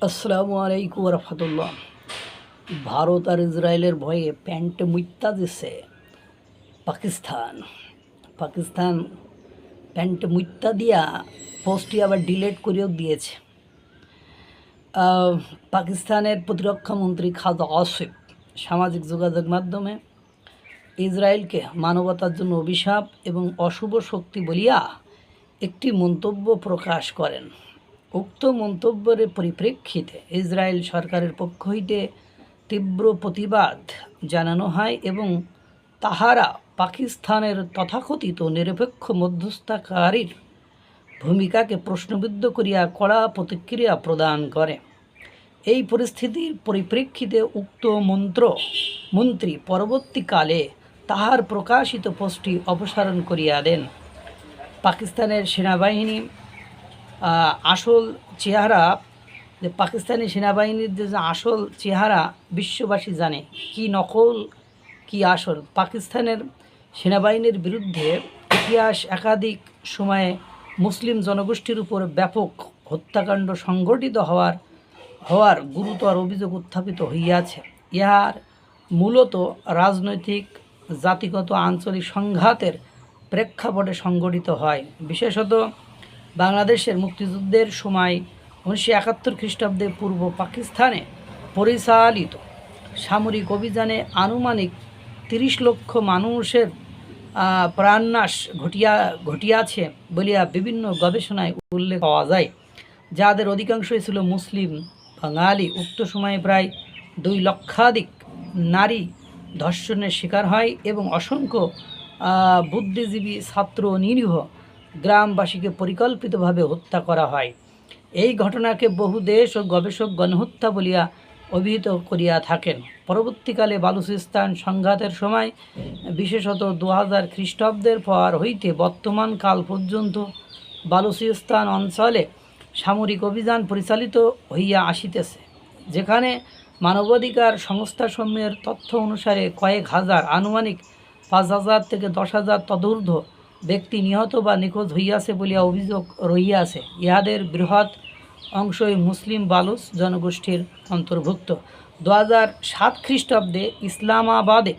আসসালামু আলাইকুম রহমতুল্লাহ। ভারত আর ইসরায়েলের ভয়ে প্যান্টে মুইত্তা দিছে পাকিস্তান। পাকিস্তান প্যান্টে মুইত্তা দিয়া পোস্টটি আবার ডিলিট করেও দিয়েছে। পাকিস্তানের প্রতিরক্ষা মন্ত্রী খাজা আসিফ সামাজিক যোগাযোগ মাধ্যমে ইসরায়েলকে মানবতার জন্য অভিশাপ এবং অশুভ শক্তি বলিয়া একটি মন্তব্য প্রকাশ করেন। উক্ত মন্তব্যের পরিপ্রেক্ষিতে ইসরায়েল সরকারের পক্ষ হইতে তীব্র প্রতিবাদ জানানো হয় এবং তাহারা পাকিস্তানের তথাকথিত নিরপেক্ষ মধ্যস্থতাকারীর ভূমিকাকে প্রশ্নবিদ্ধ করিয়া কড়া প্রতিক্রিয়া প্রদান করে। এই পরিস্থিতির পরিপ্রেক্ষিতে উক্ত মন্ত্রী পরবর্তীকালে তাহার প্রকাশিত পোস্টটি অপসারণ করিয়া দেন। পাকিস্তানের সেনাবাহিনী আসল চেহারা, যে পাকিস্তানি সেনাবাহিনীর যে আসল চেহারা বিশ্ববাসী জানে, কি নকল কি আসল। পাকিস্তানের সেনাবাহিনীর বিরুদ্ধে ইতিহাস একাধিক সময়ে মুসলিম জনগোষ্ঠীর উপর ব্যাপক হত্যাকাণ্ড সংঘটিত হওয়ার গুরুতর অভিযোগ উত্থাপিত হইয়াছে। ইহার মূলত রাজনৈতিক, জাতিগত, আঞ্চলিক সংঘাতের প্রেক্ষাপটে সংঘটিত হয়। বিশেষত বাংলাদেশের মুক্তিযুদ্ধের সময় 1971 খ্রিস্টাব্দে পূর্ব পাকিস্তানে পরিচালিত সামরিক অভিযানে আনুমানিক 30 লক্ষ মানুষের প্রাণনাশ ঘটিয়াছে বলিয়া বিভিন্ন গবেষণায় উল্লেখ পাওয়া যায়, যাদের অধিকাংশই ছিল মুসলিম বাঙালি। উক্ত সময়ে প্রায় 2 লক্ষাধিক নারী ধর্ষণের শিকার হয় এবং অসংখ্য বুদ্ধিজীবী, ছাত্র, নিরীহ গ্রামবাসীকে পরিকল্পিতভাবে হত্যা করা হয়। এই ঘটনাকে বহু দেশ ও গবেষক গণহত্যা বলিয়া অভিহিত করিয়া থাকেন। পরবর্তীকালে বালুচিস্তান সংঘাতের সময়, বিশেষত 2000 খ্রিস্টাব্দের পর হইতে বর্তমান কাল পর্যন্ত বালুচিস্তান অঞ্চলে সামরিক অভিযান পরিচালিত হইয়া আসিতেছে, যেখানে মানবাধিকার সংস্থাসমূহের তথ্য অনুসারে কয়েক হাজার, আনুমানিক 5000 থেকে 10,000 তদূর্ধ্ব ব্যক্তি নিহত বা নিখোঁজ হইয়াছে বলিয়া অভিযোগ রহিয়াছে। ইহাদের বৃহৎ অংশই মুসলিম বালুচ জনগোষ্ঠীর অন্তর্ভুক্ত। 2007 খ্রিস্টাব্দে ইসলামাবাদে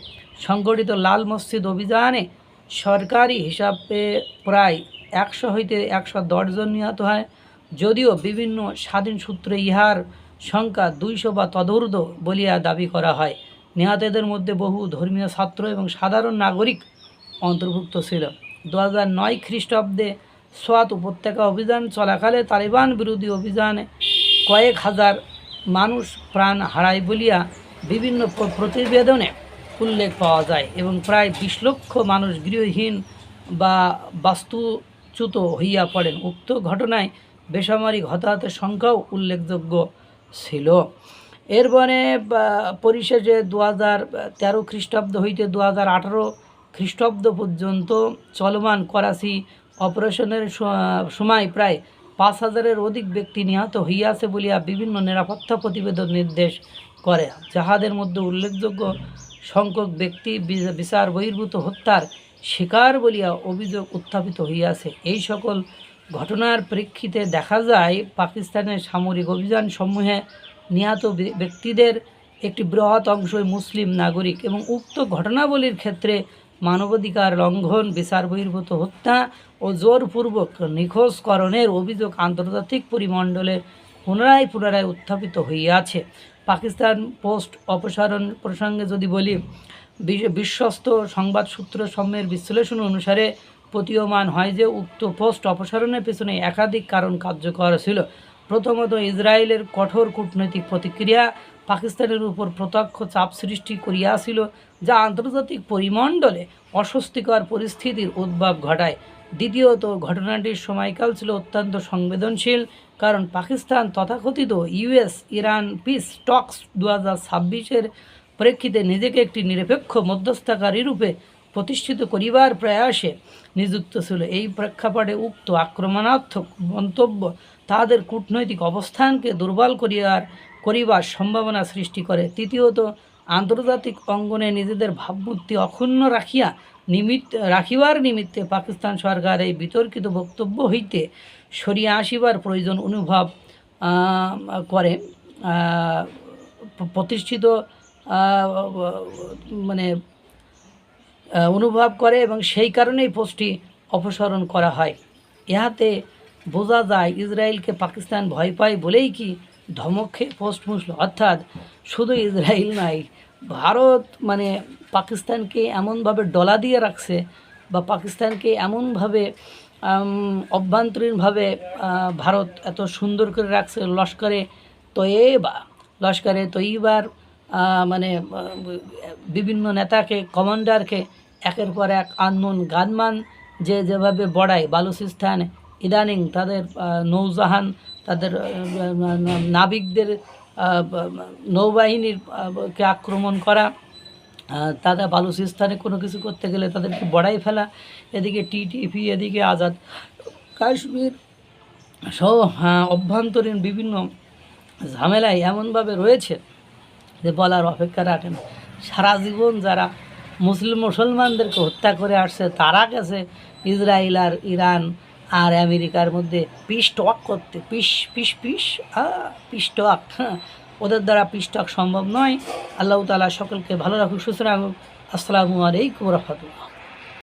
সংগঠিত লাল মসজিদ অভিযানে সরকারি হিসাবে প্রায় 100 হইতে 110 জন নিহত হয়, যদিও বিভিন্ন স্বাধীন সূত্রে ইহার সংখ্যা 200 বা তদূর্ধ্ব বলিয়া দাবি করা হয়। নিহতদের মধ্যে বহু ধর্মীয়, ছাত্র এবং সাধারণ নাগরিক অন্তর্ভুক্ত ছিল। 2009 খ্রিস্টাব্দে সোয়াত উপত্যকা অভিযান চলাকালে তালিবান বিরোধী অভিযানে কয়েক হাজার মানুষ প্রাণ হারায় বলিয়া বিভিন্ন প্রতিবেদনে উল্লেখ পাওয়া যায় এবং প্রায় 20 লক্ষ মানুষ গৃহহীন বা বাস্তুচ্যুত হইয়া পড়েন। উক্ত ঘটনায় বেসামরিক হতাহতের সংখ্যাও উল্লেখযোগ্য ছিল। এরপরে পরিশেষে 2013 খ্রিস্টাব্দ হইতে 2018 খ্রিস্টাব্দ পর্যন্ত চলমান করাচি অপারেশনের সময় প্রায় 5,000-এর অধিক ব্যক্তি নিহত হইয়াছে বলিয়া বিভিন্ন নিরাপত্তা প্রতিবেদন নির্দেশ করে, যাহাদের মধ্যে উল্লেখযোগ্য সংখ্যক ব্যক্তি বিচার বহির্ভূত হত্যার শিকার বলিয়া অভিযোগ উত্থাপিত হইয়াছে। এই সকল ঘটনার প্রেক্ষিতে দেখা যায় পাকিস্তানের সামরিক অভিযান সমূহে নিহত ব্যক্তিদের একটি বৃহৎ অংশই মুসলিম নাগরিক এবং উক্ত ঘটনাবলীর ক্ষেত্রে মানবাধিকার লঙ্ঘন, বিচার বহির্ভূত হত্যা ও জোরপূর্বক নিখোঁজকরণের অভিযোগ আন্তর্জাতিক পরিমণ্ডলে পুনরায় উত্থাপিত হইয়াছে। পাকিস্তান পোস্ট অপসারণ প্রসঙ্গে যদি বলি, বিশ্বস্ত সংবাদ সূত্র সমূহের বিশ্লেষণ অনুসারে প্রতীয়মান হয় যে উক্ত পোস্ট অপসারণের পেছনে একাধিক কারণ কার্যকর ছিল। প্রথমত, ইসরায়েলের কঠোর কূটনৈতিক প্রতিক্রিয়া পাকিস্তানের উপর প্রত্যক্ষ চাপ সৃষ্টি করিয়াছিল, যা আন্তর্জাতিক পরিমণ্ডলে অস্বস্তিকর পরিস্থিতির উদ্ভব ঘটায়। দ্বিতীয়ত, ঘটনাটির সময়কাল ছিল অত্যন্ত সংবেদনশীল, কারণ পাকিস্তান তথাকথিত ইরান পিস টক্স 2026-এর প্রেক্ষিতে নিজেকে একটি নিরপেক্ষ মধ্যস্থতাকারী রূপে প্রতিষ্ঠিত করিবার প্রয়াসে নিযুক্ত ছিল। এই প্রেক্ষাপটে উক্ত আক্রমণাত্মক মন্তব্য তাদের কূটনৈতিক অবস্থানকে দুর্বল করিবার সম্ভাবনা সৃষ্টি করে। তৃতীয়ত, আন্তর্জাতিক অঙ্গনে নিজেদের ভাবমূর্তি অক্ষুণ্ণ রাখিবার নিমিত্তে পাকিস্তান সরকার এই বিতর্কিত বক্তব্য হইতে সরিয়া আসিবার প্রয়োজন অনুভব করে, প্রতিষ্ঠিত মানে অনুভব করে, এবং সেই কারণেই পোস্টটি অপসারণ করা হয়। ইহাতে বোঝা যায় ইসরায়েলকে পাকিস্তান ভয় পায় বলেই কি ধমক খেয়ে পোস্ট মুছল। অর্থাৎ শুধু ইসরায়েল নয়, ভারত মানে পাকিস্তানকে এমনভাবে ডলা দিয়ে রাখছে, বা পাকিস্তানকে এমনভাবে অভ্যন্তরীণভাবে ভারত এত সুন্দর করে রাখছে। লস্করে তৈবার মানে বিভিন্ন নেতাকে, কমান্ডারকে একের পর এক আননোন গানমান যেভাবে বড়ায় বালুচিস্তান, ইদানিং তাদের নৌজাহান, তাদের নাবিকদের নৌবাহিনীর কে আক্রমণ করা, তারা বালুচিস্তানে কোনো কিছু করতে গেলে তাদেরকে বড়াই ফেলা, এদিকে টিটিপি, এদিকে আজাদ কাশ্মীর সহ অভ্যন্তরীণ বিভিন্ন ঝামেলায় এমনভাবে রয়েছে যে বলার অপেক্ষা রাখে না। সারা জীবন যারা মুসলমানদেরকে হত্যা করে আসছে, তারা গেছে ইসরায়েল আর ইরান আর আমেরিকার মধ্যে পিস টক করতে। পিস টক, ওদের দ্বারা পিস টক সম্ভব নয়। আল্লাহ তাআলা সকলকে ভালো রাখুক, সুস্থ রাখুক। আসসালামু আলাইকুম রহমতুল্লাহ।